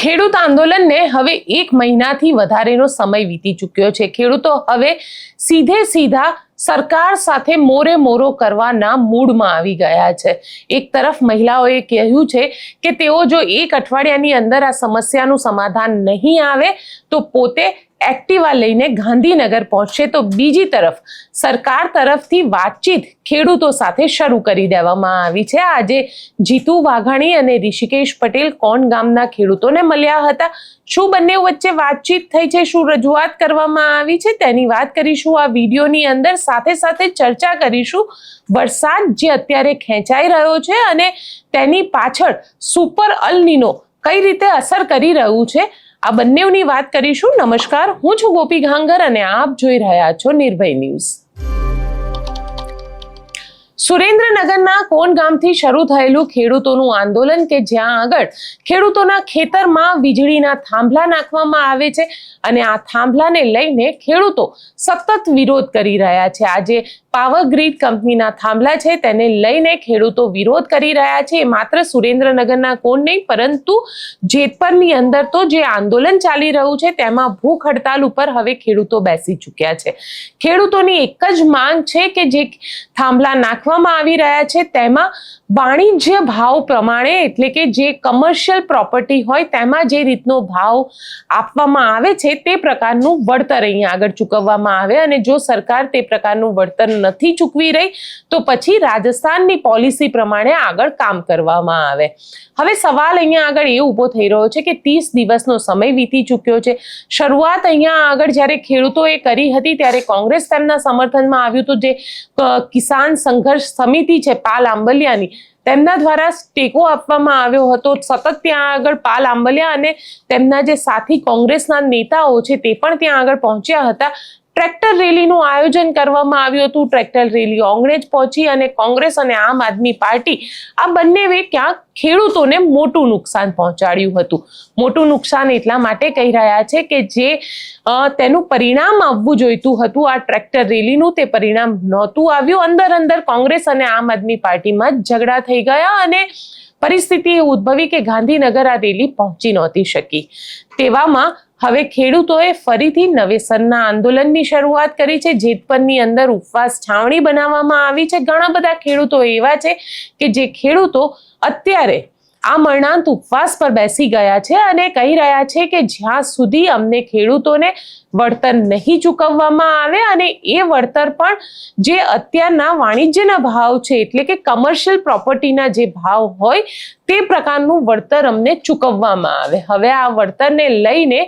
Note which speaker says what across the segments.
Speaker 1: ખેડૂત આંદોલનને હવે 1 મહિનાથી વધારેનો સમય વીતી ચૂક્યો છે। ખેડૂતો હવે સીધા સરકાર સાથે મોરે મોરો કરવાના મૂડમાં આવી ગયા છે। એક તરફ મહિલાઓએ કહ્યું છે કે તેઓ જો 1 અઠવાડિયાની અંદર આ સમસ્યાનું સમાધાન નહીં આવે તો પોતે એક્ટિવા લઈને ગાંધીનગર પહોંચશે, તો બીજી તરફ સરકાર તરફથી વાતચીત ખેડૂતો સાથે શરૂ કરી દેવામાં આવી છે। આજે જીતુ વાઘાણી અને ઋષિકેશ પટેલ કોણ ગામના ખેડૂતોને મળ્યા હતા। શું બંને વચ્ચે વાતચીત થઈ છે, શું રજૂઆત કરવામાં આવી છે, તેની વાત કરીશું આ વિડીયોની અંદર। સાથે ચર્ચા કરીશું વરસાદ જે અત્યારે ખેંચાઈ રહ્યો છે અને તેની પાછળ સુપર અલ નીનો કઈ રીતે અસર કરી રહ્યું છે, આ બંનેની વાત કરીશું। નમસ્કાર, હું છું ગોપી ઘાંગર અને આપ જોઈ રહ્યા છો નિર્ભય ન્યૂઝ। સુરેન્દ્રનગરના કોણ ગામથી શરૂ થયેલું ખેડૂતોનું આંદોલન કે જ્યાં આગળ ખેડૂતોના ખેતરમાં વીજળીના થાંભલા નાખવામાં આવે છે અને આ થાંભલાને લઈને ખેડૂતો સતત વિરોધ કરી રહ્યા છે। આજે પાવર ગ્રીડ કંપનીના થાંભલા છે તેને લઈને ખેડૂતો વિરોધ કરી રહ્યા છે। એ માત્ર સુરેન્દ્રનગરના કોણ નહીં પરંતુ જેતપરની અંદર તો જે આંદોલન ચાલી રહ્યું છે તેમાં ભૂખ હડતાલ ઉપર હવે ખેડૂતો બેસી ચૂક્યા છે। ખેડૂતોની એક જ માંગ છે કે જે થાંભલા નાખવામાં આવી રહ્યા છે તેમાં વાણિજ્ય ભાવ પ્રમાણે, એટલે કે જે કમર્શિયલ પ્રોપર્ટી હોય તેમાં જે રીતનો ભાવ આપવામાં આવે છે તે પ્રકારનું વળતર અહીંયા આગળ ચૂકવવામાં આવે અને જો સરકાર તે પ્રકારનું વળતર નથી ચૂકવી રહી તો પછી રાજસ્થાનની પોલિસી પ્રમાણે આગળ કામ કરવામાં આવે। હવે સવાલ અહીંયા આગળ એ ઊભો થઈ રહ્યો છે કે 30 દિવસનો સમય વીતી ચૂક્યો છે। શરૂઆત અહીંયા આગળ જ્યારે ખેડૂતોએ કરી હતી ત્યારે કોંગ્રેસ તેમના સમર્થનમાં આવ્યું હતું। જે કિસાન સંઘર્ષ સમિતિ છે પાલ આંબલિયાની, તેમના દ્વારા ટેકો આપવામાં આવ્યો હતો। સતત ત્યાં આગળ પાલ આંબલિયા અને તેમના જે સાથી કોંગ્રેસના નેતાઓ છે તે પણ ત્યાં આગળ પહોંચ્યા હતા। ટ્રેક્ટર રેલીનું આયોજન કરવામાં આવ્યું હતું। ટ્રેક્ટર રેલી ઓંગણેજ પહોંચી અને કોંગ્રેસ અને આમ આદમી પાર્ટી આ બંનેએ ક્યાંક ખેડૂતોને મોટું નુકસાન પહોંચાડ્યું હતું। મોટું નુકસાન એટલા માટે કહી રહ્યા છે કે જે તેનું પરિણામ આવવું જોઈતું હતું આ ટ્રેક્ટર રેલીનું, તે પરિણામ નહોતું આવ્યું। અંદર કોંગ્રેસ અને આમ આદમી પાર્ટીમાં જ ઝઘડા થઈ ગયા અને પરિસ્થિતિ એ ઉદ્ભવી કે ગાંધીનગર આ રેલી પહોંચી નહોતી શકી। તેવામાં હવે ખેડૂતોએ ફરીથી નવેસરના આંદોલનની શરૂઆત કરી છે। જેતપરની અંદર ઉપવાસ છાવણી બનાવવામાં આવી છે। ઘણા બધા ખેડૂતો એવા છે કે જે ખેડૂતો અત્યારે આ મરણાંત ઉપવાસ પર બેસી ગયા છે અને કહી રહ્યા છે કે જ્યાં સુધી અમને ખેડૂતોને વળતર નહીં ચૂકવવામાં આવે અને એ વળતર પણ જે અત્યારના વાણિજ્યના ભાવ છે, એટલે કે કમર્શિયલ પ્રોપર્ટીના જે ભાવ હોય તે પ્રકારનું વળતર અમને ચૂકવવામાં આવે। હવે આ વળતરને લઈને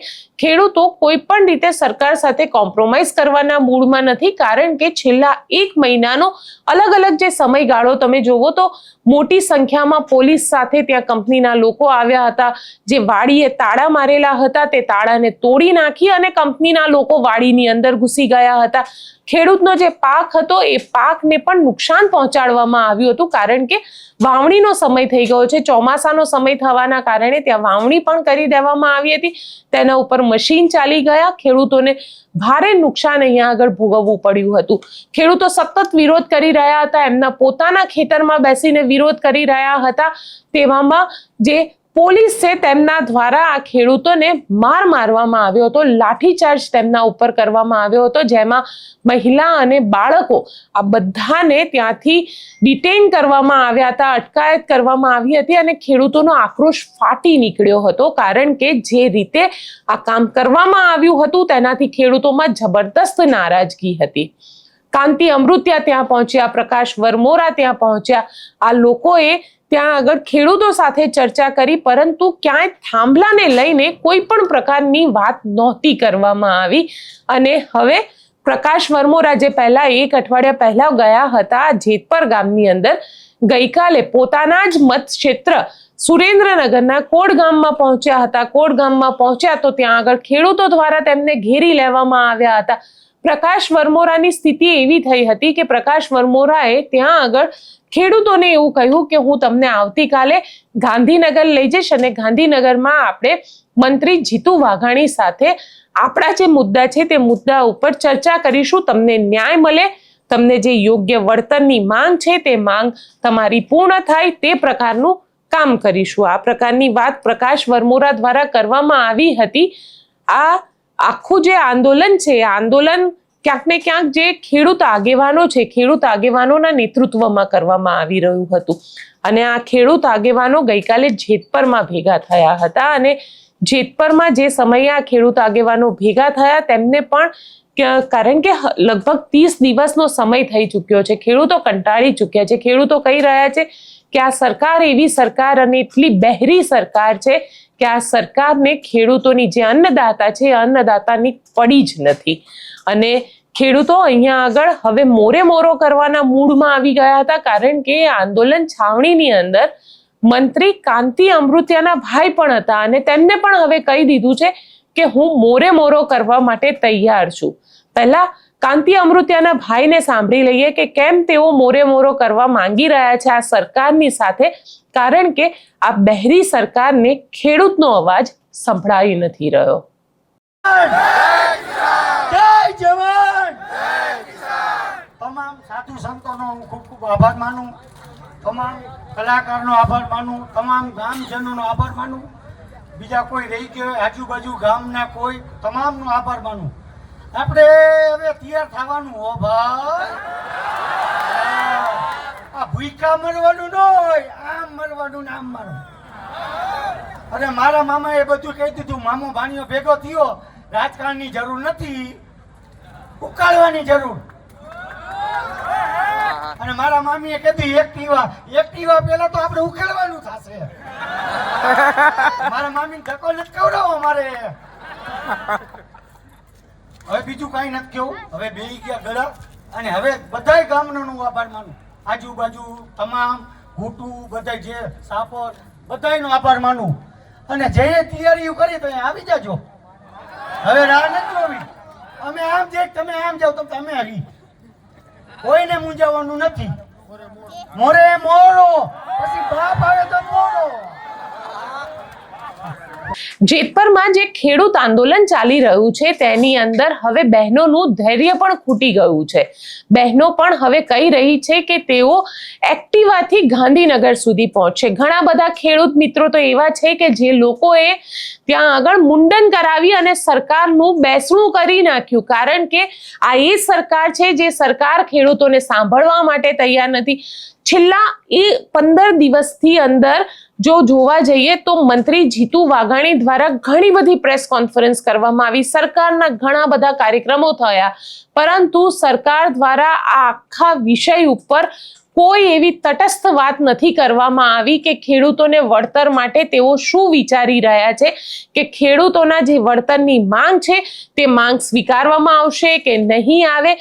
Speaker 1: ખેડૂતો કોઈ પણ રીતે સરકાર સાથે કોમ્પ્રોમાઇઝ કરવાના મૂડમાં નથી, કારણ કે છેલ્લા 1 મહિનાનો અલગ જે સમયગાળો તમે જોવો તો મોટી સંખ્યામાં પોલીસ સાથે ત્યાં કંપનીના લોકો આવ્યા હતા। જે વાડીએ તાળા મારેલા હતા તે તાળાને તોડી નાખી અને કંપનીના લોકો વાડીની અંદર ઘૂસી ગયા હતા। ખેડૂતનો જે પાક હતો એ પાકને પણ નુકસાન પહોંચાડવામાં આવ્યું હતું, કારણ કે વાવણીનો સમય થઈ ગયો છે। ચોમાસાનો સમય થવાના કારણે ત્યાં વાવણી પણ કરી દેવામાં આવી હતી, તેના ઉપર મશીન ચાલી ગયા। ખેડૂતોને ભારે નુકસાન અહીંયા આગળ ભોગવવું પડ્યું હતું। ખેડૂતો સતત વિરોધ કરી રહ્યા હતા, એમના પોતાના ખેતરમાં બેસીને વિરોધ કરી રહ્યા હતા। તેવામાં જે પોલીસ છે તેમના દ્વારા આ ખેડૂતોને મારવામાં આવ્યો હતો, લાઠીચાર્જ તેમના ઉપર કરવામાં આવ્યો હતો, જેમાં મહિલા અને બાળકો આ બધાને ત્યાંથી ડિટેન કરવામાં આવ્યા હતા, અટકાયત કરવામાં આવી હતી અને ખેડૂતોનો આક્રોશ ફાટી નીકળ્યો હતો, કારણ કે જે રીતે આ કામ કરવામાં આવ્યું હતું તેનાથી ખેડૂતોમાં જબરદસ્ત નારાજગી હતી। કાંતિ અમૃત્યા ત્યાં પહોંચ્યા, પ્રકાશ વરમોરા ત્યાં પહોંચ્યા। આ લોકોએ ત્યાં આગળ ખેડૂતો સાથે ચર્ચા કરી, પરંતુ ક્યાંય થાંભલાને લઈને કોઈ પણ પ્રકારની વાત નહોતી કરવામાં આવી અને હવે પ્રકાશ વરમોરા જે પહેલા 1 અઠવાડિયા પહેલા ગયા હતા જેતપર ગામની અંદર, ગઈકાલે પોતાના જ મત ક્ષેત્ર સુરેન્દ્રનગરના કોડ ગામમાં પહોંચ્યા હતા। કોડ ગામમાં પહોંચ્યા તો ત્યાં આગળ ખેડૂતો દ્વારા તેમને ઘેરી લેવામાં આવ્યા હતા। પ્રકાશ વરમોરાની સ્થિતિ એવી થઈ હતી કે પ્રકાશ વરમોરાએ ત્યાં આગળ ખેડૂતોને એવું કહ્યું કે હું તમને આવતીકાલે ગાંધીનગર લઈ જઈશ અને ગાંધીનગરમાં આપણે મંત્રી જીતુ વાઘાણી સાથે આપણા જે મુદ્દા છે તે મુદ્દા ઉપર ચર્ચા કરીશું। તમને ન્યાય મળે, તમને જે યોગ્ય વળતરની માંગ છે તે માંગ તમારી પૂર્ણ થાય તે પ્રકારનું કામ કરીશું. આ પ્રકારની વાત પ્રકાશ વરમોરા દ્વારા કરવામાં આવી હતી. આ આખું જે આંદોલન છે, આંદોલન ક્યાંક ને ક્યાંક જે ખેડૂત આગેવાનો છે, ખેડૂત આગેવાનોના નેતૃત્વમાં કરવામાં આવી રહ્યું હતું. અને આ ખેડૂત આગેવાનો ગઈકાલે જેતપરમાં ભેગા થયા હતા અને જેતપરમાં જે સમયે આ ખેડૂત આગેવાનો ભેગા થયા તેમને પણ કારણ કે લગભગ 30 દિવસનો સમય થઈ ચૂક્યો છે. ખેડૂતો કંટાળી ચૂક્યા છે. ખેડૂતો કહી રહ્યા છે કે આ સરકાર એવી સરકાર અને એટલી બહેરી સરકાર છે કે આ સરકારને ખેડૂતોની જે અન્નદાતા છે એ અન્નદાતાની પડી જ નથી. અને ખેડૂતો અહીંયા આગળ હવે મોરે મોરો કરવાના મૂડમાં આવી ગયા હતા, કારણ કે આંદોલન છાવણીની અંદર મંત્રી કાંતિ અમૃતિયાના ભાઈ પણ હતા અને તેમને પણ હવે કહી દીધું છે કે હું મોરે મોરો કરવા માટે તૈયાર છું. પહેલા કાંતિ અમૃતિયાના ભાઈને સાંભળી લઈએ કે કેમ તેઓ મોરે મોરો કરવા માંગી રહ્યા છે આ સરકારની સાથે, કારણ કે આ બહેરી સરકારને ખેડૂતનો અવાજ સંભળાઈ નથી રહ્યો.
Speaker 2: તમામ સાધુ સંતોનો હું ખૂબ ખૂબ આભાર માનું, તમામ કલાકારનો આભાર માનું, તમામ ગામજનોનો આભાર માનું, બીજા કોઈ રહી ગયો આજુબાજુ ગામના કોઈ તમામનો આભાર માનું. આપણે હવે તૈયાર થવાનું હો ભાઈ. આ ભૂખા મરવાનું ન હોય, આમ મરવાનું ને આમ મરવાનું. અરે મારા મામાએ બધું કહી દીધું, મામો ભાણીઓ ભેગો થયો, રાજકારણની જરૂર નથી, ઉકાળવાની જરૂર. અને મારા મામીએ કીધું એક્ટિવા પેલા તો આપણે ઉકેલવાનું થશે. મારા મામીને ધક્કો નથી ખવડાવો મારે. હવે બીજું કાંઈ નથી કેવું, હવે બેહી ગયા ગળા. અને હવે બધાય ગામનો આભાર માનું, આજુબાજુ તમામ ઘૂટું બધા જે સાપર બધાયનો આભાર માનું. અને જે તૈયારીઓ કરી તો આવી જાજો, હવે રાહ નથી જોવી. અમે આમ જઈએ, તમે આમ જાઓ, તો તમે આવી, કોઈને મૂંઝાવાનું નથી. મોરે મોરો, પછી બાપ આવે તો મોરો.
Speaker 1: જેતપરમાં જે ખેડૂત આંદોલન ચાલી રહ્યું છે તેની અંદર હવે બહેનોનું ધૈર્ય પણ ખૂટી ગયું છે. બહેનો પણ હવે કહી રહી છે કે તેઓ એક્ટિવાથી ગાંધીનગર સુધી પહોંચશે. ઘણા બધા ખેડૂત મિત્રો તો એવા છે કે જે લોકોએ ત્યાં આગળ મુંડન કરાવી અને સરકારનું બેસણું કરી નાખ્યું, કારણ કે આ એ સરકાર છે જે સરકાર ખેડૂતોને સાંભળવા માટે તૈયાર નથી. છેલ્લા 15 દિવસથી અંદર જો જોવા જઈએ તો મંત્રી જીતુ વાઘાણી દ્વારા ઘણી બધી પ્રેસ કોન્ફરન્સ કરવામાં આવી, સરકારના ઘણા બધા કાર્યક્રમો થયા, પરંતુ સરકાર દ્વારા આ આખા વિષય ઉપર કોઈ એવી તટસ્થ વાત નથી કરવામાં આવી કે ખેડૂતોને વળતર માટે તેઓ શું વિચારી રહ્યા છે, કે ખેડૂતોના જે વળતરની માંગ છે તે માંગ સ્વીકારવામાં આવશે કે નહીં આવે.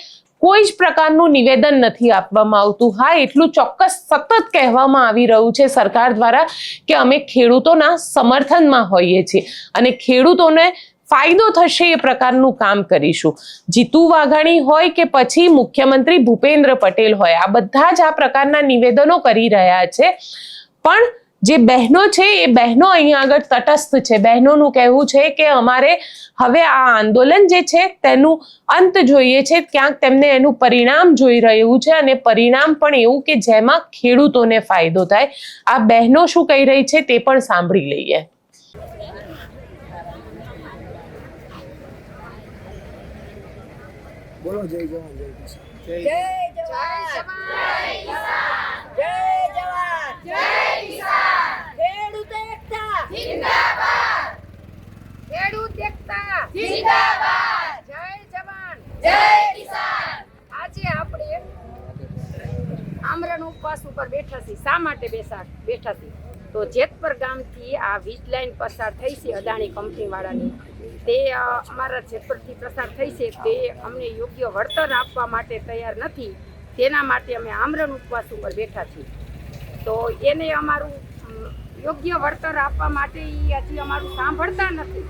Speaker 1: કોઈ જ પ્રકારનું નિવેદન નથી આપવામાં આવતું. હા, એટલું ચોક્કસ સતત કહેવામાં આવી રહ્યું છે સરકાર દ્વારા કે અમે ખેડૂતોના સમર્થનમાં હોઈએ છીએ અને ખેડૂતોને ફાયદો થશે એ પ્રકારનું કામ કરીશું. જીતુ વાઘાણી હોય કે પછી મુખ્યમંત્રી ભૂપેન્દ્ર પટેલ હોય, આ બધા જ આ પ્રકારના નિવેદનો કરી રહ્યા છે. પણ જે બહેનો છે એ બહેનો અહીંયા આગળ તટસ્થ છે. બહેનોનું કહેવું છે કે અમારે હવે આ આંદોલન જે છે તેનું અંત જોઈએ છે, ક્યાંક તેમને એનું પરિણામ જોઈ રહ્યું છે અને પરિણામ પણ એવું કે જેમાં ખેડૂતોને ફાયદો થાય. આ બહેનો શું કહી રહી છે તે પણ સાંભળી લઈએ.
Speaker 2: બોલો જય જવાન જય કિસાન.
Speaker 3: જય જવાન જય જવાન જય કિસાન. ખેડૂત એકતા જિંદાબાદ, ખેડૂત એકતા જિંદાબાદ, જય જવાન જય કિસાન. આજે આપણે આમરણ ઉપવાસ ઉપર બેઠા છીએ. શા માટે બેઠા છીએ? તો જેતપર ગામથી આ વીજ લાઈન પસાર થઈ છે અદાણી કંપની વાળાની, તે અમારા જેતપરથી પસાર થઈ છે, તે અમને યોગ્ય વળતર આપવા માટે તૈયાર નથી. તેના માટે અમે આમરણ ઉપવાસ ઉપર બેઠા છીએ. તો એને અમારું યોગ્ય વળતર આપવા માટે હજી અમારું સાંભળતા નથી.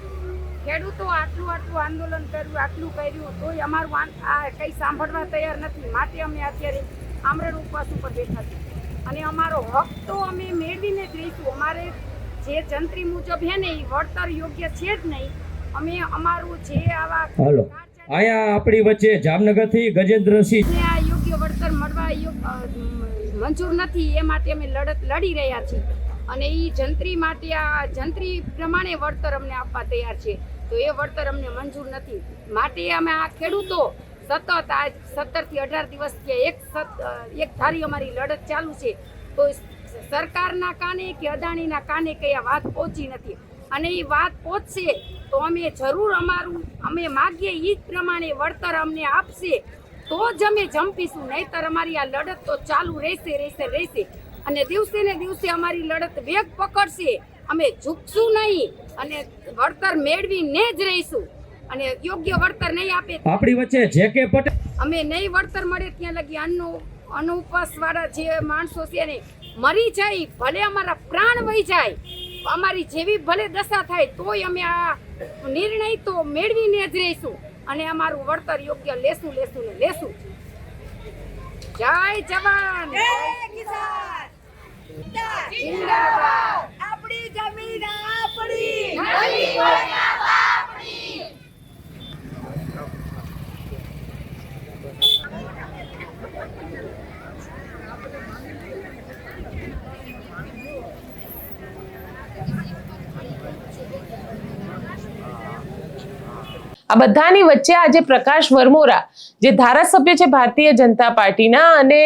Speaker 3: ખેડૂતો આટલું આંદોલન કર્યું, આટલું કર્યું, તોય અમારું આ કંઈ સાંભળવા તૈયાર નથી. માટે અમે અત્યારે આમરણ ઉપવાસ ઉપર બેઠા છીએ અને અમારો હક તો અમે મેળવીને જ રહીશું. અમારે જે જંત્રી મુજબ હે ને એ વળતર યોગ્ય છે જ નહીં. અમે અમારું જે આવા
Speaker 4: હાલો અહીંયા આપણી વચ્ચે જામનગરથી ગજેન્દ્રસિંહ
Speaker 3: આ યોગ્ય વળતર મળવા મંજૂર નથી, એ માટે અમે લડત લડી રહ્યા છીએ. અને એ જંત્રી માટે આ જંત્રી પ્રમાણે વળતર અમને આપવા તૈયાર છે, તો એ વળતર અમને મંજૂર નથી. માટે અમે આ ખેડૂતો સતત આજ 17 થી 18 દિવસથી એક ધારી અમારી લડત ચાલુ છે. તો સરકારના કાને કે અદાણીના કાને કઈ આ વાત પહોંચી નથી, અને એ વાત પહોંચશે તો અમે જરૂર અમે માગીએ એ જ પ્રમાણે વળતર અમને આપશે તો જ અમે જંપીશું, નહીંતર અમારી આ લડત તો ચાલુ રહેશે. અને દિવસે ને દિવસે અમારી લડત વેગ પકડશે. અમે ઝૂકશું નહીં અને વળતર મેળવીને જ રહીશું. અને યોગ્ય વળતર નહીં આપે
Speaker 4: આપણી વચ્ચે જે.કે. પટેલ
Speaker 3: અમે નહીં વળતર મળે ત્યાં લગી અનુપવાસ વાળા જે માણસો છે ને મરી જાય, ભલે અમારા પ્રાણ વહી જાય, અમારી જેવી ભલે દશા થાય તોય અમે આ નિર્ણય તો મેળવીને જ રહીશું અને અમારું વળતર યોગ્ય લેશું. જય જવાન, જય કિસાન, જિંદાબાદ. આપણી જમીન આપણી, નહીં કોઈના બાપની.
Speaker 1: આ બધાની વચ્ચે આજે પ્રકાશ વરમોરા જે ધારાસભ્ય છે ભારતીય જનતા પાર્ટીના અને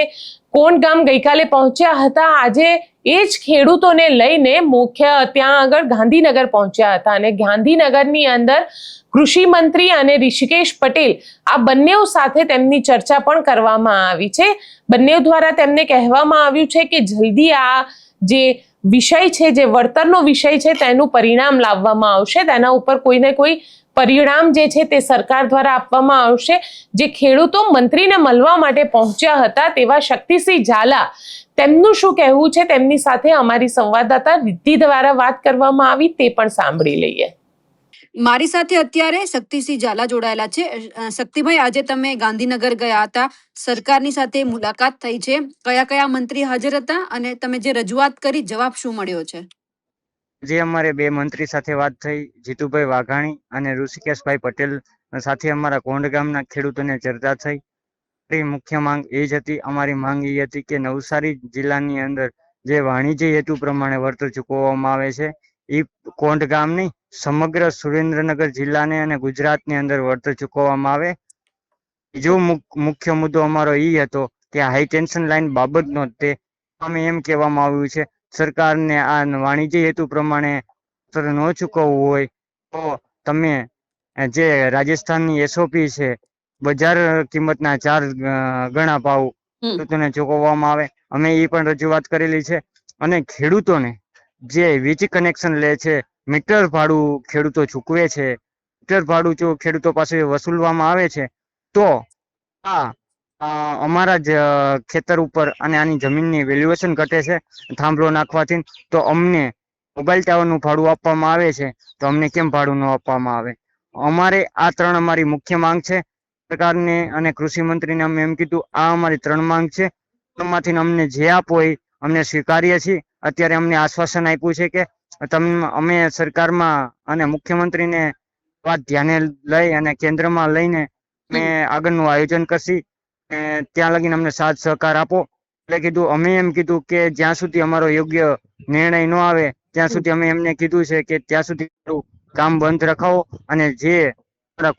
Speaker 1: કોણ ગામ ગઈકાલે પહોંચ્યા હતા, આજે એ જ ખેડૂતોને લઈને મુખ્ય ત્યાં આગળ ગાંધીનગર પહોંચ્યા હતા અને ગાંધીનગરની અંદર કૃષિ મંત્રી અને ઋષિકેશ પટેલ આ બંને સાથે તેમની ચર્ચા પણ કરવામાં આવી છે. બંને દ્વારા તેમને કહેવામાં આવ્યું છે કે જલ્દી આ જે વિષય છે, જે વળતરનો વિષય છે તેનું પરિણામ લાવવામાં આવશે, તેના ઉપર કોઈને કોઈ પરિણામ જે છે તે સરકાર દ્વારા આપવામાં આવશે. જે ખેડૂતો મંત્રીને મળવા માટે પહોંચ્યા હતા તેવા શક્તિસિંહ ઝાલા, તેમનું શું કહેવું છે તેમની સાથે અમારી સંવાદદાતા રિદ્ધિ દ્વારા વાત કરવામાં આવી, તે પણ સાંભળી લઈએ.
Speaker 5: મારી સાથે અત્યારે શક્તિસિંહ ઝાલા જોડાયેલા છે. શક્તિભાઈ, આજે તમે ગાંધીનગર ગયા હતા, સરકારની સાથે મુલાકાત થઈ છે, કયા મંત્રી હાજર હતા અને તમે જે રજૂઆત કરી જવાબ શું મળ્યો છે?
Speaker 6: જે અમારે બે મંત્રી સાથે વાત થઈ, જીતુભાઈ વાઘાણી અને ઋષિકેશભાઈ પટેલ સાથે અમારા કોંઢ ગામના ખેડૂતોને ચર્ચા થઈ. અમારી મુખ્ય માંગ એ જ હતી, અમારી માંગ એ હતી કે નવસારી જિલ્લાની અંદર જે વાણિજ્ય હેતુ પ્રમાણે વળતર ચૂકવવામાં આવે છે એ કોંઢ ગામ નહીં, સમગ્ર સુરેન્દ્રનગર જિલ્લાને અને ગુજરાતની અંદર વળતર ચૂકવવામાં આવે. બીજો મુખ્ય મુદ્દો અમારો એ હતો કે હાઈ ટેન્શન લાઈન બાબતનો તે અમે એમ કહેવામાં આવ્યું છે સરકારને આ વાણિજ્ય હેતુ પ્રમાણે વળતર ન ચૂકવવું હોય તો તમે જે રાજસ્થાનની એસઓપી છે, બજાર કિંમતના 4 ગણા ભાવ ખેડૂતોને ચૂકવવામાં આવે. અમે એ પણ રજૂઆત કરેલી છે. અને ખેડૂતોને જે વીજ કનેક્શન લે છે, મીટર ભાડું ખેડૂતો ચૂકવે છે, મીટર ભાડું જો ખેડૂતો પાસે વસૂલવામાં આવે છે તો અમારા જ ખેતર ઉપર અને આની જમીનની વેલ્યુએશન ઘટે છે થાંભલો નાખવાથી. તો અમને મોબાઈલ ટાવરનું ભાડું આપવામાં આવે છે તો અમને કેમ ભાડું ન આપવામાં આવે? અમારે આ 3 અમારી મુખ્ય માંગ છે. સરકારને અને કૃષિ મંત્રીને અમે એમ કીધું આ અમારી 3 માંગ છે, એમાંથી અમને જે આપો એ અમને સ્વીકારીએ છીએ. અત્યારે અમને આશ્વાસન આપ્યું છે કે અમે સરકારમાં અને મુખ્યમંત્રીને વાત ધ્યાને લઈ અને કેન્દ્રમાં લઈને અમે આગળનું આયોજન કરશી. ત્યાં લગીને અમને સાથ સહકાર આપો. એટલે કીધું, અમે એમ કીધું કે જ્યાં સુધી અમારો યોગ્ય નિર્ણય ન આવે ત્યાં સુધી અમે એમને કીધું છે કે ત્યાં સુધી કામ બંધ રખાવો. અને જે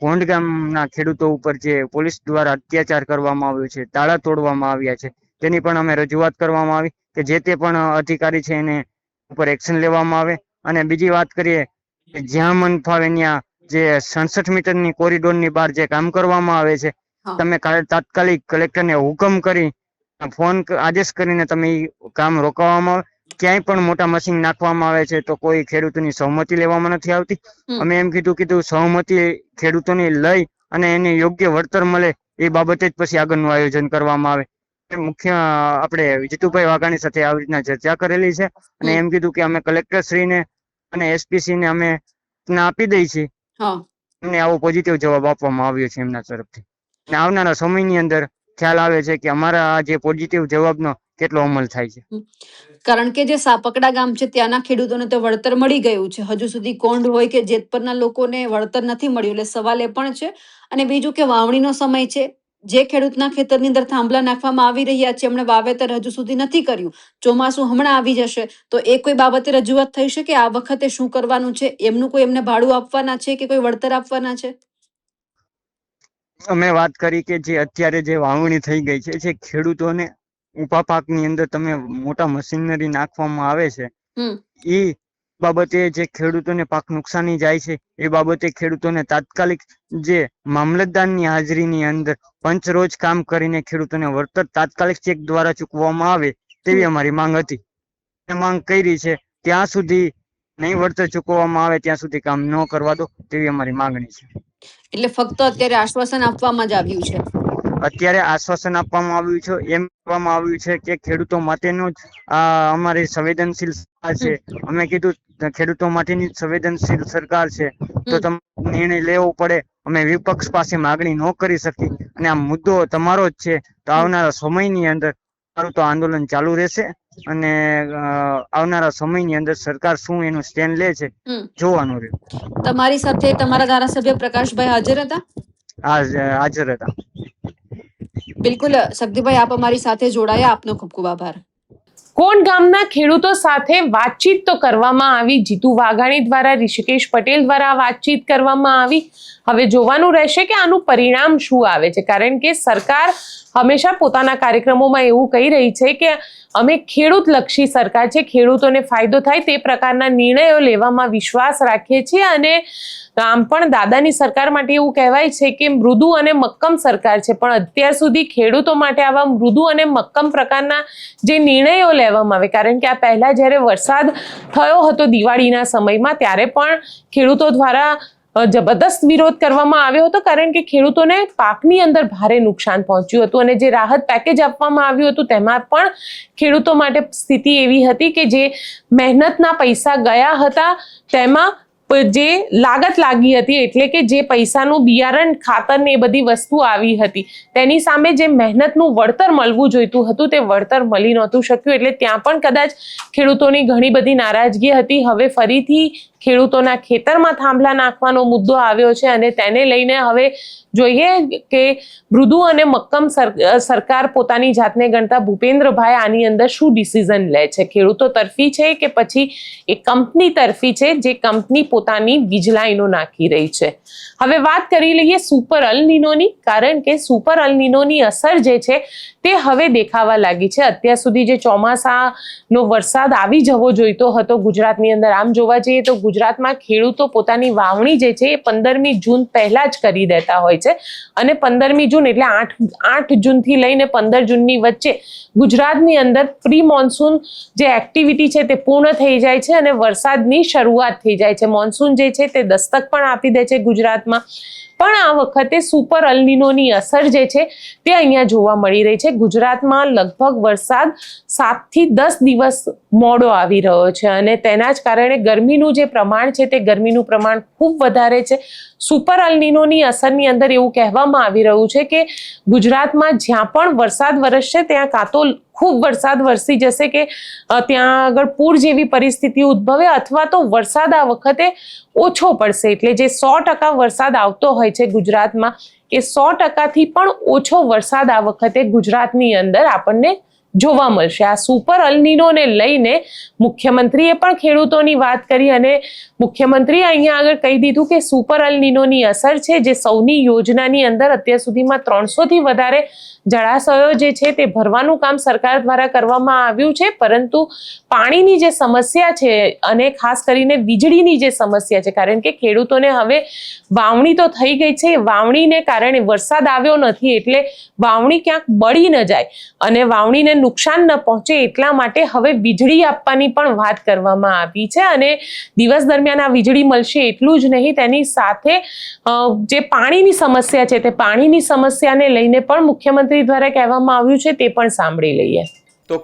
Speaker 6: કોંઢ ગામના ખેડૂતો ઉપર જે પોલીસ દ્વારા અત્યાચાર કરવામાં આવ્યો છે, તાળા તોડવામાં આવ્યા છે, તેની પણ અમે રજૂઆત કરવામાં આવી કે જે તે પણ અધિકારી છે એને ઉપર એક્શન લેવામાં આવે. અને બીજી વાત કરીએ કે જ્યાં મન ફાવે ત્યાં જે 66 મીટરની કોરિડોરની બહાર જે કામ કરવામાં આવે છે, તમે તાત્કાલિક કલેક્ટરને હુકમ કરી ફોન આદેશ કરીને તમે કામ રોકવામાં આવે. ક્યાંય પણ મોટા મશીન નાખવામાં આવે છે તો કોઈ ખેડૂતોની સહમતિ લેવામાં નથી આવતી. અમે એમ કીધું સહમતિ ખેડૂતોની લઈ અને એને યોગ્ય વળતર મળે એ બાબતે જ પછી આગળનું આયોજન કરવામાં આવે. મુખ્ય આપણે જીતુભાઈ વાઘાણી સાથે આવી રીતના ચર્ચા કરેલી છે અને એમ કીધું કે અમે કલેક્ટરશ્રીને અને એસપીસીને અમે આપી દઈ છીએ. અમને આવો પોઝિટિવ જવાબ આપવામાં આવ્યો છે એમના તરફથી. અને આવનારા સમયની અંદર ખ્યાલ આવે છે કે અમારા આ જે પોઝિટિવ જવાબનો કેટલો અમલ થાય છે.
Speaker 5: કારણ કે જે સાપકડા ગામ છે ત્યાંના ખેડૂતોને તો વળતર મળી ગયું છે, હજુ સુધી કોંઢ હોય કે જેતપરના લોકોને વળતર નથી મળ્યું, એટલે સવાલ એ પણ છે. અને બીજું કે વાવણીનો સમય છે, જે ખેડૂતના ખેતરની અંદર થાંભલા નાખવામાં આવી રહ્યા છે, એમણે વાવેતર હજુ સુધી નથી કર્યું, ચોમાસું હમણાં આવી જશે, તો એ કોઈ બાબતે રજૂઆત થઈ છે કે આ વખતે શું કરવાનું છે? એમનું કોઈ એમને ભાડું આપવાના છે કે કોઈ વળતર આપવાના છે?
Speaker 6: અમે વાત કરી કે જે અત્યારે જે વાવણી થઈ ગઈ છે, જે ખેડૂતોને ઊભા પાકની અંદર તમે મોટા મશીનરી નાખવામાં આવે છે,
Speaker 5: હમ
Speaker 6: એ બાબતે જે ખેડૂતોને પાક નુકસાની જાય છે, એ બાબતે ખેડૂતોને તાત્કાલિક જે મામલતદારની હાજરીની અંદર પંચરોજ કામ કરીને ખેડૂતોને વળતર તાત્કાલિક ચેક દ્વારા ચૂકવવામાં આવે તેવી અમારી માંગ હતી. એ માંગ કરી છે, ત્યાં સુધી નહીં વળતર ચૂકવવામાં આવે ત્યાં સુધી કામ ન કરવા દો તેવી અમારી માંગણી છે.
Speaker 5: એટલે ફક્ત અત્યારે આશ્વાસન આપવામાં જ આવ્યું છે.
Speaker 6: અત્યારે આશ્વાસન આપવામાં આવ્યું છે, એમ કહેવામાં આવ્યું છે કે ખેડૂતો માટેનું જ આ અમારી સંવેદનશીલ સરકાર છે. અમે કીધું ખેડૂતો માટેની જ સંવેદનશીલ સરકાર છે, તો તમે નિર્ણય લેવો પડે. અમે વિપક્ષ પાસે માગણી ન કરી શકી અને આ મુદ્દો તમારો જ છે, તો આવનારા સમયની અંદર મારું તો આંદોલન ચાલુ રહેશે અને આવનારા સમયની અંદર સરકાર શું એનું સ્ટેન્ડ લે છે જોવાનું રહ્યું.
Speaker 5: તમારી સાથે તમારા ધારાસભ્ય પ્રકાશભાઈ હાજર હતા?
Speaker 6: હાજર હતા.
Speaker 5: બિલકુલ શક્તિભાઈ, આપ અમારી સાથે જોડાયા, આપનો ખૂબ ખૂબ આભાર.
Speaker 1: કોણ ગામના ખેડૂતો સાથે વાતચીત તો કરવામાં આવી, જીતુ વાઘાણી દ્વારા, ઋષિકેશ પટેલ દ્વારા વાતચીત કરવામાં આવી. હવે જોવાનું રહેશે કે આનું પરિણામ શું આવે છે, કારણ કે સરકાર હંમેશા પોતાના કાર્યક્રમોમાં એવું કહી રહી છે કે અમે ખેડૂતલક્ષી સરકાર છે, ખેડૂતોને ફાયદો થાય તે પ્રકારના નિર્ણયો લેવામાં વિશ્વાસ રાખીએ છીએ. અને આમ પણ દાદાની સરકાર માટે એવું કહેવાય છે કે મૃદુ અને મક્કમ સરકાર છે, પણ અત્યાર સુધી ખેડૂતો માટે આવા મૃદુ અને મક્કમ પ્રકારના જે નિર્ણયો લેવામાં આવે, કારણ કે આ પહેલા જ્યારે વરસાદ થયો હતો દિવાળીના સમયમાં, ત્યારે પણ ખેડૂતો દ્વારા જબરદસ્ત વિરોધ કરવામાં આવ્યો હતો, કારણ કે ખેડૂતોને પાકની અંદર ભારે નુકસાન પહોંચ્યું હતું અને જે રાહત પેકેજ આપવામાં આવ્યું હતું તેમાં પણ ખેડૂતો માટે સ્થિતિ એવી હતી કે જે મહેનતના પૈસા ગયા હતા તેમાં જે લાગત લાગી હતી, એટલે કે જે પૈસાનું બિયારણ, ખાતર ને એ બધી વસ્તુ આવી હતી, તેની સામે જે મહેનતનું વળતર મળવું જોઈતું હતું તે વળતર મળી નહોતું શક્યું. એટલે ત્યાં પણ કદાચ ખેડૂતોની ઘણી બધી નારાજગી હતી. હવે ફરીથી ખેડૂતોના ખેતરમાં થાંભલા નાખવાનો મુદ્દો આવ્યો છે અને તેને લઈને હવે જોઈએ કે મૃદુ અને મક્કમ સરકાર પોતાની જાતને ગણતા ભૂપેન્દ્રભાઈ આની અંદર શું ડિસિઝન લે છે, ખેડૂતો તરફી છે કે પછી એ કંપની તરફી છે, જે કંપની પોતાની વીજ લાઈનો નાખી રહી છે. હવે વાત કરી લઈએ સુપર અલ નીનોની, કારણ કે સુપર અલ નીનોની અસર જે છે તે હવે દેખાવા લાગી છે. અત્યાર સુધી જે ચોમાસાનો વરસાદ આવી જવો જોઈતો હતો ગુજરાતની અંદર, આમ જોવા જઈએ તો ગુજરાતમાં ખેડૂતો પોતાની વાવણી જે છે એ 15મી જૂન પહેલા જ કરી દેતા હોય છે અને 15મી જૂન એટલે 8 જૂનથી લઈને 15 જૂનની વચ્ચે ગુજરાતની અંદર પ્રી મોન્સૂન જે એક્ટિવિટી છે તે પૂર્ણ થઈ જાય છે અને વરસાદની શરૂઆત થઈ જાય છે. મોન્સૂન જે છે તે દસ્તક પણ આપી દે છે ગુજરાતમાં. પણ આ વખતે સુપર અલ નીનોની અસર જે છે તે અહીંયા જોવા મળી રહી છે. ગુજરાતમાં લગભગ વરસાદ 7 થી 10 દિવસ મોડો આવી રહ્યો છે અને તેના જ કારણે ગરમીનું જે પ્રમાણ છે તે ગરમીનું પ્રમાણ ખૂબ વધારે છે. સુપર અલ નીનોની અસરની અંદર એવું કહેવામાં આવી રહ્યું છે કે ગુજરાતમાં જ્યાં પણ વરસાદ વરસશે ત્યાં કાં તો ખૂબ વરસાદ વરસી જશે કે ત્યાં આગળ પૂર જેવી પરિસ્થિતિ ઉદ્ભવે, અથવા તો વરસાદ આ વખતે ઓછો પડશે. એટલે જે 100% વરસાદ આવતો હોય છે ગુજરાતમાં, એ 100%થી પણ ઓછો વરસાદ આ વખતે ગુજરાતની અંદર આપણને જોવા મળશે. આ સુપર અલ નીનોને લઈને મુખ્યમંત્રીએ પણ ખેડૂતોની વાત કરી અને મુખ્યમંત્રીએ અહીંયા આગળ કહી દીધું કે સુપર અલ નીનોની અસર છે, જે સૌની યોજનાની અંદર અત્યાર સુધીમાં 300થી વધારે જળાશયો જે છે તે ભરવાનું કામ સરકાર દ્વારા કરવામાં આવ્યું છે, પરંતુ પાણીની જે સમસ્યા છે અને ખાસ કરીને વીજળીની જે સમસ્યા છે, કારણ કે ખેડૂતોને હવે વાવણી તો થઈ ગઈ છે, વાવણીને કારણે વરસાદ આવ્યો નથી એટલે વાવણી ક્યાંક બળી ન જાય અને વાવણીને નુકસાન ન પહોંચે એટલા માટે હવે વીજળી આપવાની પણ વાત કરવામાં આવી છે અને દિવસ દરમિયાન આ વીજળી મળશે એટલું જ નહીં, તેની સાથે જે પાણીની સમસ્યા છે તે પાણીની સમસ્યાને લઈને પણ મુખ્યમંત્રી દ્વારા કહેવામાં આવ્યું છે, તે પણ સાંભળી લઈએ.
Speaker 7: તો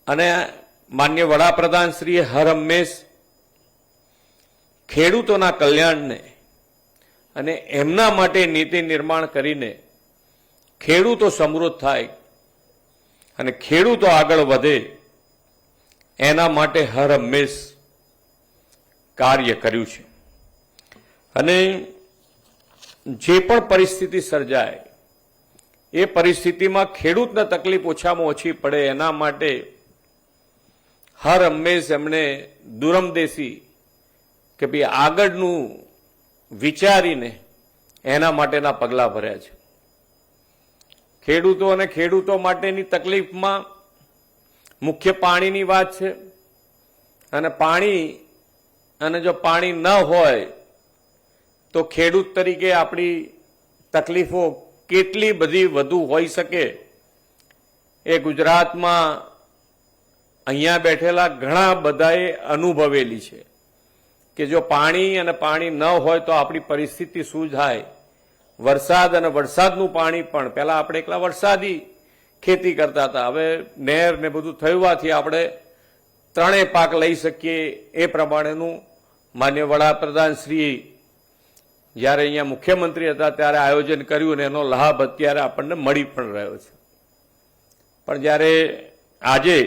Speaker 7: અને માન્ય વડાપ્રધાન શ્રીએ હર હંમેશ ખેડૂતોના કલ્યાણને અને એમના માટે નીતિ નિર્માણ કરીને ખેડૂતો સમૃદ્ધ થાય અને ખેડૂતો આગળ વધે એના માટે હર હંમેશ કાર્ય કર્યું છે. અને જે પણ પરિસ્થિતિ સર્જાય એ પરિસ્થિતિમાં ખેડૂતને તકલીફ ઓછામાં ઓછી પડે એના માટે હર હંમેશ એમણે દૂરંદેશી કે ભાઈ આગળનું વિચારીને એના માટેના પગલાં ભર્યા છે. ખેડૂતો અને ખેડૂતો માટેની તકલીફમાં મુખ્ય પાણીની વાત છે, અને જો પાણી ન હોય તો ખેડૂત તરીકે આપણી તકલીફો કેટલી બધી વધુ હોઈ શકે એ ગુજરાતમાં અહીંયા બેઠેલા ઘણા બધાએ અનુભવેલી છે કે જો પાણી ન હોય તો આપણી પરિસ્થિતિ શું થાય. વરસાદ અને વરસાદનું પાણી પણ પહેલા આપણે એકલા વરસાદી ખેતી કરતા હતા, હવે નહેર ને બધું થવાથી આપણે ત્રણેય પાક લઈ શકીએ એ પ્રમાણેનું માન્ય વડાપ્રધાન શ્રી જ્યારે અહીંયા મુખ્યમંત્રી હતા ત્યારે આયોજન કર્યું અને એનો લાભ અત્યારે આપણને મળી પણ રહ્યો છે. પણ જ્યારે આજે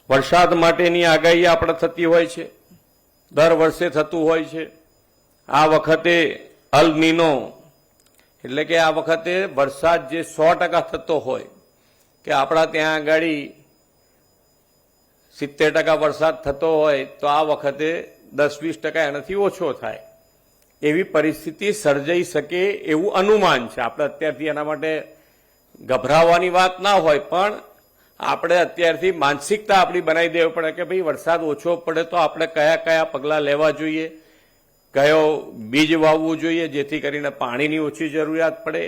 Speaker 7: વરસાદ માટેની આગાહી આપણે થતી હોય છે, દર વર્ષે થતું હોય છે. આ વખતે અલ નીનો એટલે કે આ વખતે વરસાદ જે 100% થતો હોય કે આપણા ત્યાં આગળ 70% વરસાદ થતો હોય તો આ વખતે 10-20% એનાથી ઓછો થાય એવી પરિસ્થિતિ સર્જાઈ શકે એવું અનુમાન છે. આપણે અત્યારથી એના માટે ગભરાવાની વાત ના હોય, પણ આપણે અત્યારથી માનસિકતા આપણી બનાવી દેવી પડે કે ભાઈ વરસાદ ઓછો પડે તો આપણે કયા કયા પગલાં લેવા જોઈએ, કયો બીજ વાવવું જોઈએ જેથી કરીને પાણીની ઓછી જરૂરિયાત પડે.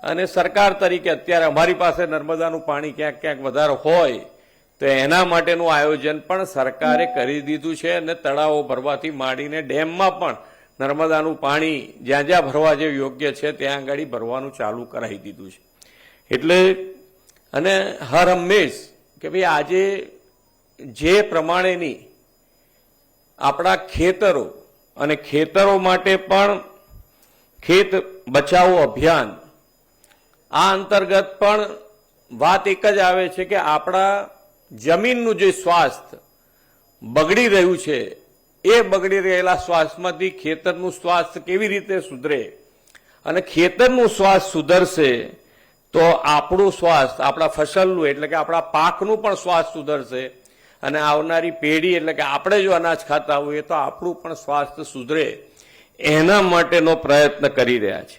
Speaker 7: અને સરકાર તરીકે અત્યારે અમારી પાસે નર્મદાનું પાણી ક્યાંક ક્યાંક વધારે હોય તો એના માટેનું આયોજન પણ સરકારે કરી દીધું છે, અને તળાવો ભરવાથી માંડીને ડેમમાં પણ નર્મદાનું પાણી જ્યાં જ્યાં ભરવા જેવું યોગ્ય છે ત્યાં આગળ ભરવાનું ચાલુ કરાવી દીધું છે. એટલે અને હર હંમેશ કે ભાઈ આજે જે પ્રમાણેની આપણા ખેતરો અને ખેતરો માટે પણ ખેત બચાવો અભિયાન આ અંતર્ગત પણ વાત એક જ આવે છે કે આપણા જમીનનું જે સ્વાસ્થ્ય બગડી રહ્યું છે એ બગડી રહેલા સ્વાસ્થ્યમાંથી ખેતરનું સ્વાસ્થ્ય કેવી રીતે સુધરે, અને ખેતરનું સ્વાસ્થ્ય સુધરશે તો આપણું સ્વાસ્થ્ય આપણા ફસલનું એટલે કે આપણા પાકનું પણ સ્વાસ્થ્ય સુધરશે, અને આવનારી પેઢી એટલે કે આપણે જો અનાજ ખાતા હોઈએ તો આપણું પણ સ્વાસ્થ્ય સુધરે એના માટેનો પ્રયત્ન કરી રહ્યા છે.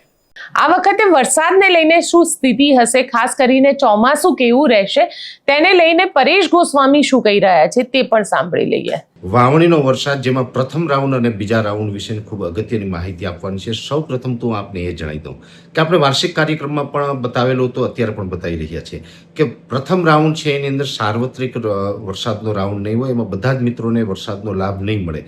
Speaker 1: આ વખતે વરસાદને લઈને શું સ્થિતિ હશે, ખાસ કરીને ચોમાસું કેવું રહેશે તેને લઈને પરેશ ગોસ્વામી શું કહી રહ્યા છે તે પણ સાંભળી લઈએ.
Speaker 8: વાવણીનો વરસાદ જેમાં પ્રથમ રાઉન્ડ અને બીજા રાઉન્ડ વિશે ખૂબ અગત્યની માહિતી આપવાની છે. સૌ પ્રથમ તો આપને એ જણાવી દઉં કે આપણે વાર્ષિક કાર્યક્રમમાં પણ બતાવેલું તો અત્યારે પણ બતાવી રહ્યા છે કે પ્રથમ રાઉન્ડ છે એની અંદર સાર્વત્રિક વરસાદનો રાઉન્ડ નહીં હોય, એમાં બધા જ મિત્રોને વરસાદનો લાભ નહીં મળે.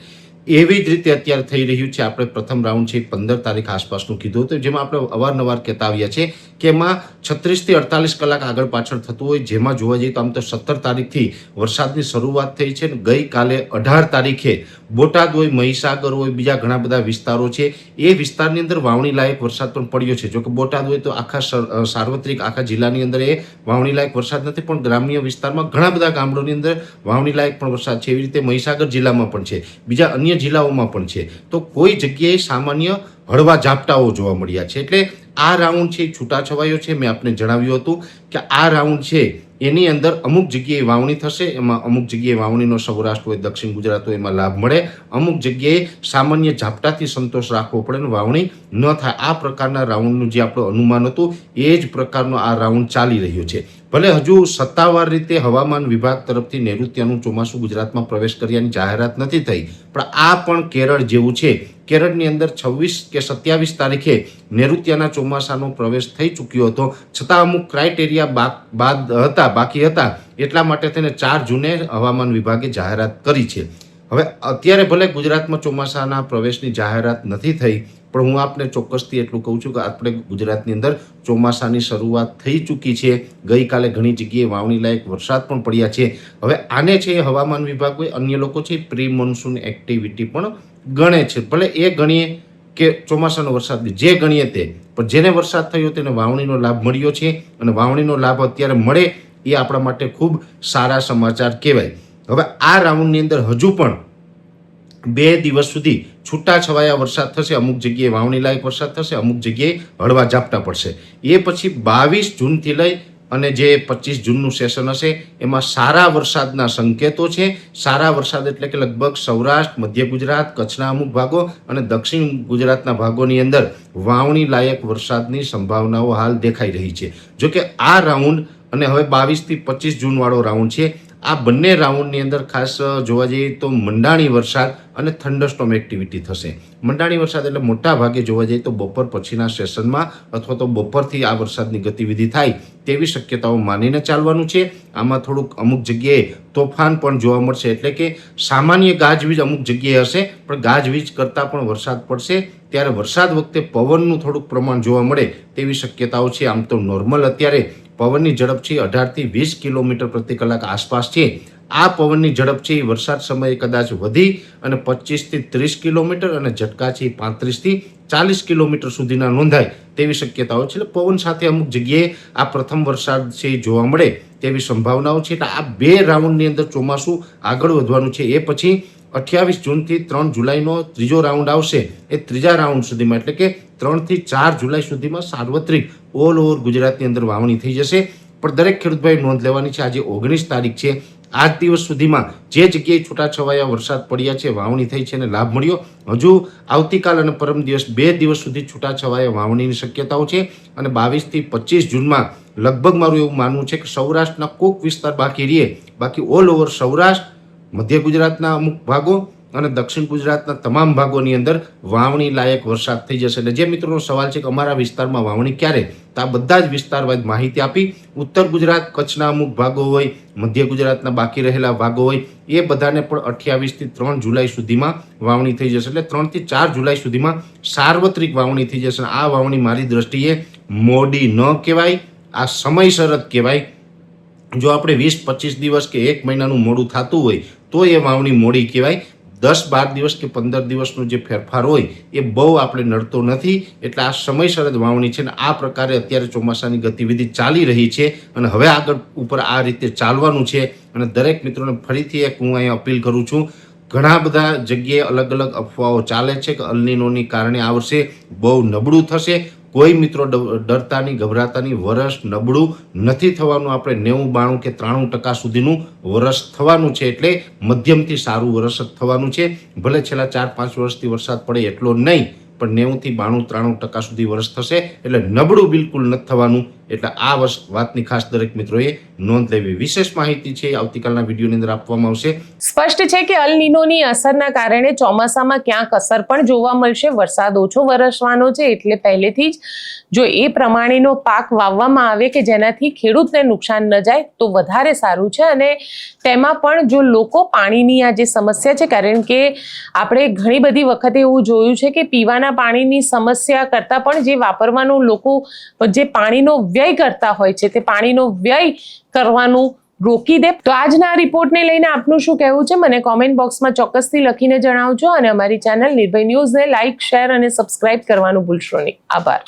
Speaker 8: એવી જ રીતે અત્યારે થઈ રહ્યું છે. આપણે પ્રથમ રાઉન્ડ છે 15 તારીખ આસપાસનું કીધું હતું, જેમાં આપણે અવારનવાર કહેતા આવ્યા છે કે એમાં 36 થી 48 કલાક આગળ પાછળ થતું હોય. જેમાં જોવા જઈએ તો આમ તો 17 તારીખથી વરસાદની શરૂઆત થઈ છે, ગઈકાલે 18 તારીખે બોટાદ હોય, મહીસાગર હોય, બીજા ઘણા બધા વિસ્તારો છે એ વિસ્તારની અંદર વાવણી લાયક વરસાદ પણ પડ્યો છે. જો કે બોટાદ હોય તો આખા સાર્વત્રિક આખા જિલ્લાની અંદર એ વાવણી લાયક વરસાદ નથી, પણ ગ્રામ્ય વિસ્તારમાં ઘણા બધા ગામડોની અંદર વાવણી લાયક પણ વરસાદ છે. એવી રીતે મહીસાગર જિલ્લામાં પણ છે, બીજા અન્ય જિલ્લાઓમાં પણ છે. તો કોઈ જગ્યાએ સામાન્ય હળવા ઝાપટાઓ જોવા મળ્યા છે. એટલે આ રાઉન્ડ છે છૂટાછવાયો છે. મેં આપને જણાવ્યું હતું કે આ રાઉન્ડ છે એની અંદર અમુક જગ્યાએ વાવણી થશે, એમાં અમુક જગ્યાએ વાવણીનો સૌરાષ્ટ્ર હોય, દક્ષિણ ગુજરાત હોય એમાં લાભ મળે, અમુક જગ્યાએ સામાન્ય ઝાપટાથી સંતોષ રાખવો પડે અને વાવણી ન થાય. આ પ્રકારના રાઉન્ડનું જે આપણું અનુમાન હતું એ જ પ્રકારનો આ રાઉન્ડ ચાલી રહ્યો છે. ભલે હજુ સત્તાવાર રીતે હવામાન વિભાગ તરફથી નૈઋત્યનું ચોમાસું ગુજરાતમાં પ્રવેશ કર્યાની જાહેરાત નથી થઈ, પણ આ પણ કેરળ જેવું છે. કેરળની અંદર 26 કે 27 તારીખે નૈઋત્યના ચોમાસાનો પ્રવેશ થઈ ચૂક્યો હતો, છતાં અમુક ક્રાઇટેરિયા બાકી હતા, એટલા માટે તેને 4 જૂને હવામાન વિભાગે જાહેરાત કરી છે. હવે અત્યારે ભલે ગુજરાતમાં ચોમાસાના પ્રવેશની જાહેરાત નથી થઈ, પણ હું આપને ચોક્કસથી એટલું કહું છું કે આપણે ગુજરાતની અંદર ચોમાસાની શરૂઆત થઈ ચૂકી છે. ગઈકાલે ઘણી જગ્યાએ વાવણી લાયક વરસાદ પણ પડ્યા છે. હવે આને છે હવામાન વિભાગ હોય, અન્ય લોકો છે પ્રી મોન્સૂન એક્ટિવિટી પણ ગણે છે. ભલે એ ગણીએ કે ચોમાસાનો વરસાદ જે ગણીએ તે, પણ જેને વરસાદ થયો તેને વાવણીનો લાભ મળ્યો છે, અને વાવણીનો લાભ અત્યારે મળે એ આપણા માટે ખૂબ સારા સમાચાર કહેવાય. હવે આ રાઉન્ડની અંદર હજુ પણ 2 દિવસ સુધી છૂટાછવાયા વરસાદ થશે, અમુક જગ્યાએ વાવણી લાયક વરસાદ થશે, અમુક જગ્યાએ હળવા ઝાપટા પડશે. એ પછી 22 જૂનથી લઈ અને જે 25 જૂનનું સેશન હશે એમાં સારા વરસાદના સંકેતો છે. સારા વરસાદ એટલે કે લગભગ સૌરાષ્ટ્ર, મધ્ય ગુજરાત, કચ્છના અમુક ભાગો અને દક્ષિણ ગુજરાતના ભાગોની અંદર વાવણી લાયક વરસાદની સંભાવનાઓ હાલ દેખાઈ રહી છે. જોકે આ રાઉન્ડ અને હવે 22 થી 25 જૂન વાળો રાઉન્ડ છે, આ બંને રાઉન્ડની અંદર ખાસ જોવા જઈએ તો મંડાણી વરસાદ અને થંડરસ્ટોર્મ એક્ટિવિટી થશે. મંડાણી વરસાદ એટલે મોટા ભાગે જોવા જઈએ તો બપોર પછીના સેશનમાં અથવા તો બપોરથી આ વરસાદની ગતિવિધિ થાય તેવી શક્યતાઓ માનીને ચાલવાનું છે. આમાં થોડુંક અમુક જગ્યાએ તોફાન પણ જોવા મળશે, એટલે કે સામાન્ય ગાજવીજ અમુક જગ્યાએ હશે પણ ગાજવીજ કરતાં પણ વરસાદ પડશે. ત્યારે વરસાદ વખતે પવનનું થોડુંક પ્રમાણ જોવા મળે તેવી શક્યતાઓ છે. આમ તો નોર્મલ અત્યારે પવનની ઝડપ છે 18 થી 20 કિલોમીટર પ્રતિ કલાક આસપાસ છે. આ પવનની ઝડપ છે વરસાદ સમયે કદાચ વધી અને 25 થી 30 કિલોમીટર અને ઝટકા છે 35 થી 40 કિલોમીટર સુધીના નોંધાય તેવી શક્યતાઓ છે. એટલે પવન સાથે અમુક જગ્યાએ આ પ્રથમ વરસાદ છે જોવા મળે તેવી સંભાવનાઓ છે. એટલે આ 2 રાઉન્ડની અંદર ચોમાસું આગળ વધવાનું છે. એ પછી 28 જૂનથી 3 જુલાઈનો ત્રીજો રાઉન્ડ આવશે. એ ત્રીજા રાઉન્ડ સુધીમાં એટલે કે 3 થી 4 જુલાઈ સુધીમાં સાર્વત્રિક ઓલ ઓવર ગુજરાતની અંદર વાવણી થઈ જશે. પણ દરેક ખેડૂતભાઈ નોંધ લેવાની છે, આજે 19 તારીખ છે, આજ દિવસ સુધીમાં જે જગ્યાએ છૂટાછવાયા વરસાદ પડ્યા છે, વાવણી થઈ છે અને લાભ મળ્યો, હજુ આવતીકાલ અને પરમ દિવસ 2 દિવસ સુધી છૂટાછવાયા વાવણીની શક્યતાઓ છે. અને 22 થી 25 જૂનમાં લગભગ મારું એવું માનવું છે કે સૌરાષ્ટ્રના કોક વિસ્તાર બાકી રહે, બાકી ઓલ ઓવર સૌરાષ્ટ્ર, મધ્ય ગુજરાતના અમુક ભાગો અને દક્ષિણ ગુજરાતના તમામ ભાગોની અંદર વાવણી લાયક વરસાદ થઈ જશે. એટલે જે મિત્રોનો સવાલ છે કે અમારા વિસ્તારમાં વાવણી ક્યારે, તો આ બધા જ વિસ્તારવાઇઝ માહિતી આપી. ઉત્તર ગુજરાત, કચ્છના અમુક ભાગો હોય, મધ્ય ગુજરાતના બાકી રહેલા ભાગો હોય, એ બધાને પણ 28 થી 3 જુલાઈ સુધીમાં વાવણી થઈ જશે. એટલે 3 થી 4 જુલાઈ સુધીમાં સાર્વત્રિક વાવણી થઈ જશે. આ વાવણી મારી દ્રષ્ટિએ મોડી ન કહેવાય, આ સમયસર જ કહેવાય. જો આપણે 20-25 દિવસ કે 1 મહિનાનું મોડું થતું હોય તો એ વાવણી મોડી કહેવાય. 10-12 દિવસ કે 15 દિવસનો જે ફેરફાર હોય એ બહુ આપણે નડતો નથી. એટલે આ સમયસર જ વાવણી છે. અને આ પ્રકારે અત્યારે ચોમાસાની ગતિવિધિ ચાલી રહી છે અને હવે આગળ ઉપર આ રીતે ચાલવાનું છે. અને દરેક મિત્રોને ફરીથી એક હું અહીંયા અપીલ કરું છું, ઘણા બધા જગ્યાએ અલગ અલગ અફવાઓ ચાલે છે કે અલ્નીનોની કારણે આ વર્ષે બહુ નબળું થશે. કોઈ મિત્રો ડરતાની, ગભરાતાની. વરસ નબળું નથી થવાનું. આપણે 90, 92 કે 93% સુધીનું વરસ થવાનું છે. એટલે મધ્યમથી સારું વરસ જ થવાનું છે. ભલે છેલ્લા 4-5 વર્ષથી વરસાદ પડે એટલો નહીં, પણ 90 થી 92, 93% સુધી વરસ થશે. એટલે નબળું બિલકુલ નથી થવાનું. એટલે આ વાતની ખાસ દરેક મિત્રોએ નોંધ લેવી. વિશેષ માહિતી છે આવતીકાલના વિડીયોની અંદર આપવામાં આવશે.
Speaker 1: સ્પષ્ટ છે કે અલ નીનોની અસરના કારણે ચોમાસામાં ક્યાંક અસર પણ જોવા મળશે. વરસાદ ઓછો વરસવાનો છે, એટલે પહેલેથી જ જો એ પ્રમાણેનો પાક વાવવામાં આવે કે જેનાથી ખેડૂતને નુકસાન ન જાય તો વધારે સારું છે. અને તેમાં પણ જો લોકો પાણીની આ જે સમસ્યા છે, કારણ કે આપણે ઘણી બધી વખતે એવું જોયું છે કે પીવાના પાણીની સમસ્યા કરતાં પણ જે વાપરવાનું લોકો જે પાણીનો વ્યય કરતા હોય છે તે પાણીનો વ્યય કરવાનું રોકી દે. તો આજના રિપોર્ટને લઈને આપનું શું કહેવું છે મને કોમેન્ટ બોક્સમાં ચોક્કસથી લખીને જણાવજો. અને અમારી ચેનલ નિર્ભય ન્યૂઝને લાઇક, શેર અને સબસ્ક્રાઇબ કરવાનું ભૂલશો નહીં. આભાર.